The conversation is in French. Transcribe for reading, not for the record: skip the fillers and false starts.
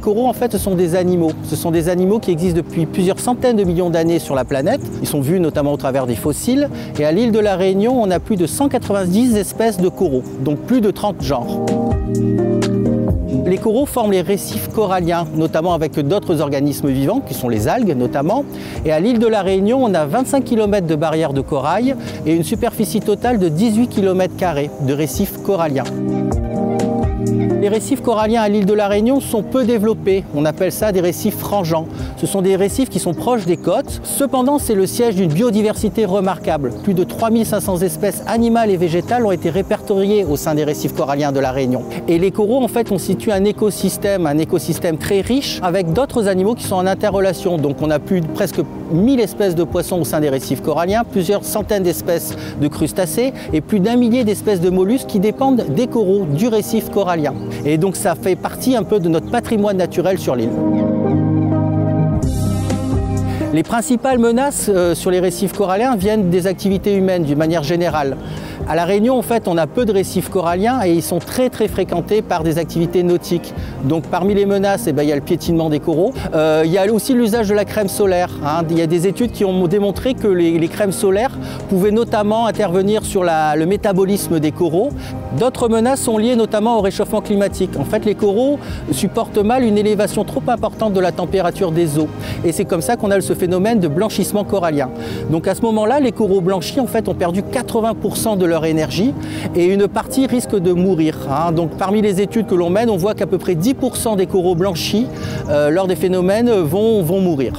coraux, en fait, ce sont des animaux. Ce sont des animaux qui existent depuis plusieurs centaines de millions d'années sur la planète. Ils sont vus notamment au travers des fossiles. Et à l'île de la Réunion, on a plus de 190 espèces de coraux, donc plus de 30 genres. Les coraux forment les récifs coralliens, notamment avec d'autres organismes vivants, qui sont les algues notamment. Et à l'île de la Réunion, on a 25 km de barrières de corail et une superficie totale de 18 km² de récifs coralliens. Les récifs coralliens à l'île de la Réunion sont peu développés. On appelle ça des récifs frangeants. Ce sont des récifs qui sont proches des côtes. Cependant, c'est le siège d'une biodiversité remarquable. Plus de 3500 espèces animales et végétales ont été répertoriées au sein des récifs coralliens de la Réunion. Et les coraux, en fait, constituent un écosystème très riche avec d'autres animaux qui sont en interrelation. Donc on a presque 1000 espèces de poissons au sein des récifs coralliens, plusieurs centaines d'espèces de crustacés et plus d'1 millier d'espèces de mollusques qui dépendent des coraux du récif corallien. Et donc ça fait partie un peu de notre patrimoine naturel sur l'île. Les principales menaces sur les récifs coralliens viennent des activités humaines d'une manière générale. À La Réunion, en fait, on a peu de récifs coralliens et ils sont très fréquentés par des activités nautiques. Donc parmi les menaces, il y a le piétinement des coraux. Il y a aussi l'usage de la crème solaire. Il y a des études qui ont démontré que les crèmes solaires pouvaient notamment intervenir sur le métabolisme des coraux. D'autres menaces sont liées notamment au réchauffement climatique. En fait, les coraux supportent mal une élévation trop importante de la température des eaux. Et c'est comme ça qu'on a ce phénomène de blanchissement corallien. Donc à ce moment-là, les coraux blanchis en fait, ont perdu 80% de leur énergie et une partie risque de mourir. Donc parmi les études que l'on mène, on voit qu'à peu près 10% des coraux blanchis lors des phénomènes vont mourir.